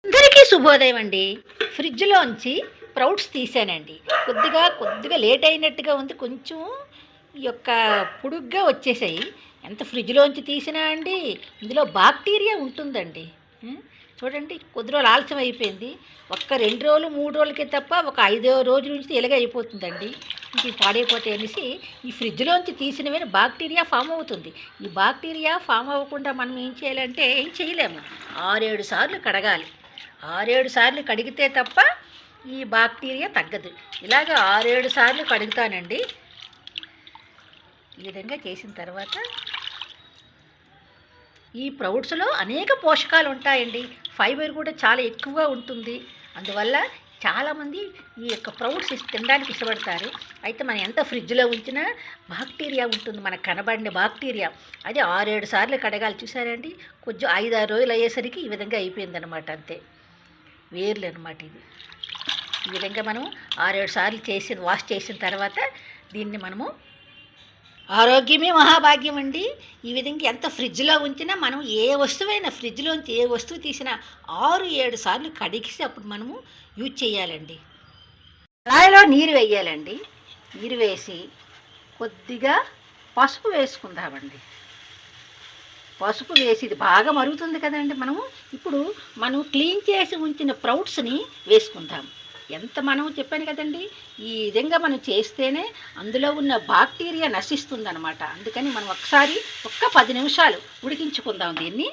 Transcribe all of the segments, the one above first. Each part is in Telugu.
అందరికీ శుభోదయం అండి. ఫ్రిడ్జ్‌లోంచి స్ప్రౌట్స్ తీసానండి. కొద్దిగా లేట్ అయినట్టుగా ఉంది. కొంచెం ఈ యొక్క పొడుగ్గా వచ్చేసాయి. ఎంత ఫ్రిడ్జ్‌లోంచి తీసినా అండి, ఇందులో బాక్టీరియా ఉంటుందండి. హ్మ్. చూడండి, కొద్ది రోజులు ఆలస్యం అయిపోయింది. ఒక్క 2 రోజులు, 3 రోజులకే తప్ప ఒక ఐదో రోజు నుంచి ఇలాగే అయిపోతుందండి. ఇంక ఇవి పాడైపోతాయి అనేసి ఈ ఫ్రిడ్జ్‌లోంచి తీసినవే బాక్టీరియా ఫార్మ్ అవుతుంది. ఈ బాక్టీరియా ఫార్మ్ అవ్వకుండా మనం ఏం చేయాలంటే ఏం చేయలేము. 6, 7 సార్లు కడగాలి. 6, 7 సార్లు కడిగితే తప్ప ఈ బాక్టీరియా తగ్గదు. ఇలాగ 6, 7 సార్లు కడుగుతానండి. ఈ విధంగా చేసిన తర్వాత ఈ స్ప్రౌట్స్‌లో అనేక పోషకాలు ఉంటాయండి. ఫైబర్ కూడా చాలా ఎక్కువగా ఉంటుంది. అందువల్ల చాలామంది ఈ యొక్క స్ప్రౌట్స్ తినడానికి ఇష్టపడతారు. అయితే మనం ఎంత ఫ్రిడ్జ్‌లో ఉంచినా బాక్టీరియా ఉంటుంది, మనకు కనబడని బాక్టీరియా. అది 6, 7 సార్లు కడగాలి. చూసారండి, కొంచెం 5, 6 రోజులు అయ్యేసరికి ఈ విధంగా అయిపోయిందనమాట. అంతే, వేర్లు అనమాట ఇది. ఈ విధంగా మనం 6, 7 సార్లు వాష్ చేసిన తర్వాత దీన్ని మనము ఆరోగ్యమే మహాభాగ్యం అండి. ఈ విధంగా ఎంత ఫ్రిడ్జ్‌లో ఉంచినా మనం ఏ వస్తువైనా ఫ్రిడ్జ్‌లోంచి ఏ వస్తువు తీసినా 6, 7 సార్లు కడిగేసి అప్పుడు మనము యూజ్ చేయాలండి. కడాయిలో నీరు వేయాలండి. నీరు వేసి కొద్దిగా పసుపు వేసుకుందామండి. పసుపు వేసి ఇది బాగా మరుగుతుంది కదండి. ఇప్పుడు మనం క్లీన్ చేసి ఉంచిన స్ప్రౌట్స్ని వేసుకుందాం. ఎంత మనం చెప్పాను కదండి, ఈ విధంగా మనం చేస్తేనే అందులో ఉన్న బాక్టీరియా నశిస్తుందన్నమాట. అందుకని మనం ఒకసారి 10 నిమిషాలు ఉడికించుకుందాం దీన్ని.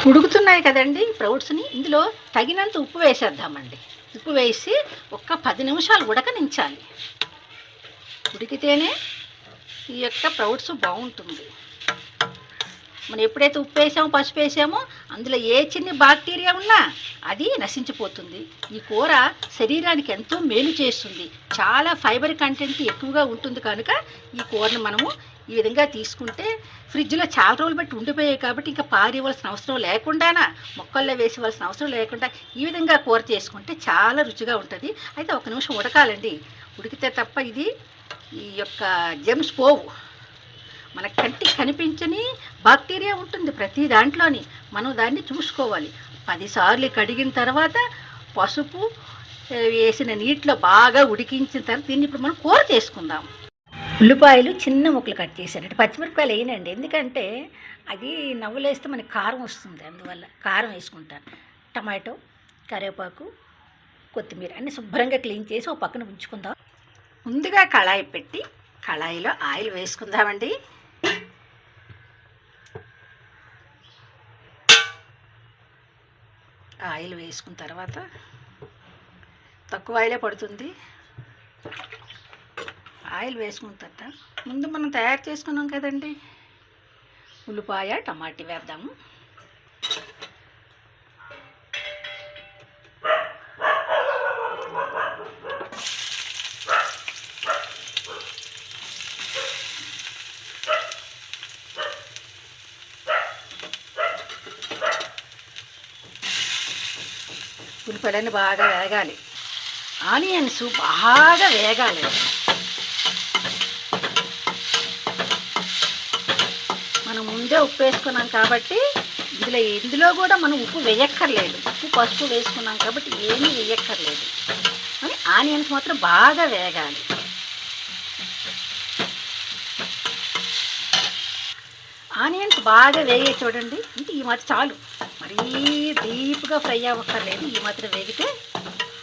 ఉడుకుతున్నాయి కదండి స్ప్రౌట్స్ని, ఇందులో తగినంత ఉప్పు వేసేద్దామండి. ఉప్పు వేసి 10 నిమిషాలు ఉడకనించాలి. ఉడికితేనే ఈ యొక్క స్ప్రౌట్స్ బాగుంటుంది. మనం ఎప్పుడైతే ఉప్పు వేసామో, పసుపు వేసామో అందులో ఏ చిన్న బాక్టీరియా ఉన్నా అది నశించిపోతుంది. ఈ కూర శరీరానికి ఎంతో మేలు చేస్తుంది. చాలా ఫైబర్ కంటెంట్ ఎక్కువగా ఉంటుంది కనుక ఈ కూరను మనము ఈ విధంగా తీసుకుంటే ఫ్రిడ్జ్లో చాలా రోజులు బట్టి ఉండిపోయాయి కాబట్టి ఇంకా పారివ్వాల్సిన అవసరం లేకుండానా, మొక్కల్లో వేసివ్వాల్సిన అవసరం లేకుండా ఈ విధంగా కూర చేసుకుంటే చాలా రుచిగా ఉంటుంది. అయితే 1 నిమిషం ఉడకాలండి. ఉడికితే తప్ప ఇది ఈ యొక్క జెమ్స్ పోవు. మన కంటికి కనిపించని బాక్టీరియా ఉంటుంది ప్రతి దాంట్లోని. మనం దాన్ని చూసుకోవాలి. 10 సార్లు కడిగిన తర్వాత పసుపు వేసిన నీటిలో బాగా ఉడికించిన తర్వాత దీన్ని ఇప్పుడు మనం కూర చేసుకుందాం. ఉల్లిపాయలు చిన్న ముక్కలు కట్ చేశానండి. పచ్చిమిరపకాయలు వేయనండి, ఎందుకంటే అది నవ్వులేస్తే మనకి కారం వస్తుంది. అందువల్ల కారం వేసుకుంటాను. టమాటో, కరివేపాకు, కొత్తిమీర అన్నీ శుభ్రంగా క్లీన్ చేసి ఒక పక్కన ఉంచుకుందాం. ముందుగా కళాయి పెట్టి కళాయిలో ఆయిల్ వేసుకుందామండి. ఆయిల్ వేసుకున్న తర్వాత తక్కువ ఆయిలే పడుతుంది. ఆయిల్ వేసుకున్న తర్వాత ముందు మనం తయారు చేసుకున్నాం కదండి ఉల్లిపాయ, టమాటా వేద్దాము. ఉల్లిపాయలన్నీ బాగా వేగాలి. ఆనియన్స్ బాగా వేగాలి. మనం ముందే ఉప్పు వేసుకున్నాం కాబట్టి ఇందులో కూడా మనం ఉప్పు వేయక్కర్లేదు. ఉప్పు, పసుపు వేసుకున్నాం కాబట్టి ఏమీ వేయక్కర్లేదు. కానీ ఆనియన్స్ మాత్రం బాగా వేగాలి. ఆనియన్స్ బాగా వేగే చూడండి. అంటే ఈ మాత్రం చాలు, మరీ డీప్గా ఫ్రై అవ్వక్కర్లేదు. ఈ మాత్రం వేగితే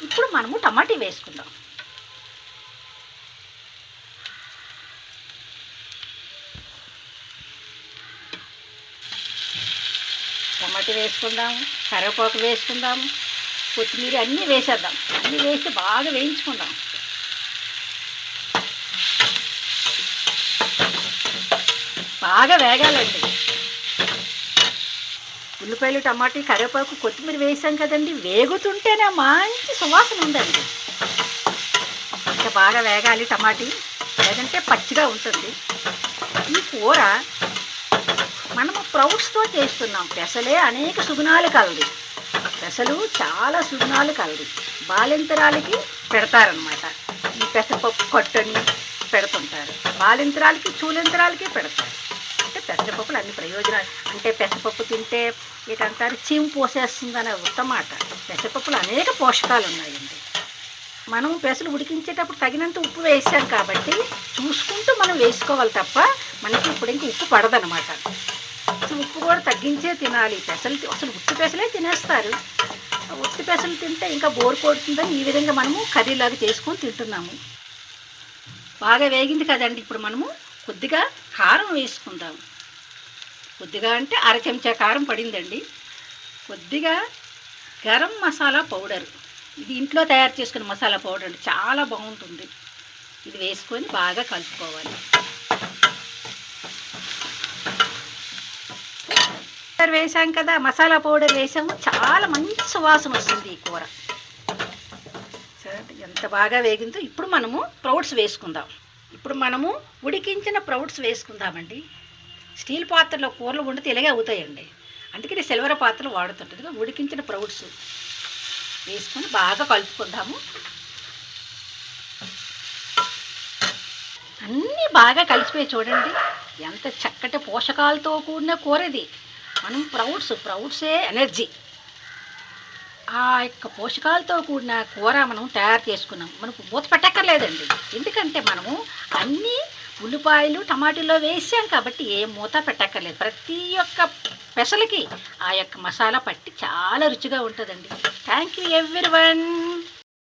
ఇప్పుడు మనము టమాటా వేసుకుందాం. టమాటా వేసుకుందాము, కరివేపాకు వేసుకుందాము, కొత్తిమీర అన్నీ వేసేద్దాం. అన్నీ వేసి బాగా వేయించుకుందాం. బాగా వేగాలండి. ఉల్లిపాయలు, టమాటా, కరివేపాకు, కొత్తిమీర వేసాం కదండి, వేగుతుంటేనే మంచి సువాసన ఉందండి. ఇంకా బాగా వేగాలి టమాటీ, లేదంటే పచ్చిగా ఉంటుంది. ఈ కూర మనము స్ప్రౌట్స్తో చేస్తున్నాం. పెసలే అనేక సుగుణాలు కలది. పెసలు చాలా సుగుణాలు కలది. బాలింతరాలకి పెడతారనమాట. ఈ పెసరపప్పు కట్టని పెడుతుంటారు. బాలింతరాలకి, చూలింతరాలకి పెడతారు. అంటే పెసరపప్పులు అన్ని ప్రయోజనాలు. అంటే పెసరపప్పు తింటే ఏంటంటారు చీము పోసేస్తుందనే ఉత్తమాట. పెసరపప్పులు అనేక పోషకాలు ఉన్నాయండి. మనం పెసలు ఉడికించేటప్పుడు తగినంత ఉప్పు వేసాం కాబట్టి చూసుకుంటూ మనం వేసుకోవాలి తప్ప మనకి ఇప్పుడు ఇంక ఉప్పు పడదనమాట. ఉప్పు కూడా తగ్గించే తినాలి. పెసలు అసలు ఉత్తి పెసలే తినేస్తారు. ఉత్తి పెసలు తింటే ఇంకా బోరు కొడుతుందని ఈ విధంగా మనము కర్రీలాగా చేసుకొని తింటున్నాము. బాగా వేగింది కదండి. ఇప్పుడు మనము కొద్దిగా కారం వేసుకుందాం. కొద్దిగా అంటే 1/2 చెంచా కారం పడిందండి. కొద్దిగా గరం మసాలా పౌడర్, ఇది ఇంట్లో తయారు చేసుకున్న మసాలా పౌడర్ అండి, చాలా బాగుంటుంది. ఇది వేసుకొని బాగా కలుపుకోవాలి. వేసాం కదా, మసాలా పౌడర్ వేసాము, చాలా మంచి సువాసన వస్తుంది ఈ కూర. సరే, ఎంత బాగా వేగిందో. ఇప్పుడు మనము ప్రౌట్స్ వేసుకుందాం. ఇప్పుడు మనము ఉడికించిన ప్రౌట్స్ వేసుకుందామండి. స్టీల్ పాత్రలో కూరలు వండితే ఇలాగే అవుతాయండి, అందుకని సిల్వర్ పాత్రలు వాడుతుంటుంది. ఉడికించిన ప్రౌట్స్ వేసుకొని బాగా కలుపుకుందాము. అన్నీ బాగా కలిసిపోయి చూడండి, ఎంత చక్కటి పోషకాలతో కూడిన కూర ఇది. మనం ప్రౌట్సే ఎనర్జీ. ఆ యొక్క పోషకాలతో కూడిన కూర మనం తయారు చేసుకున్నాం. మనకు మూత పెట్టక్కర్లేదండి, ఎందుకంటే మనము అన్నీ ఉల్లిపాయలు టమాటాలో వేసాం కాబట్టి ఏ మూత పెట్టక్కర్లేదు. ప్రతి ఒక్క పెసలకి ఆ యొక్క మసాలా పట్టి చాలా రుచిగా ఉంటుందండి. Thank you everyone.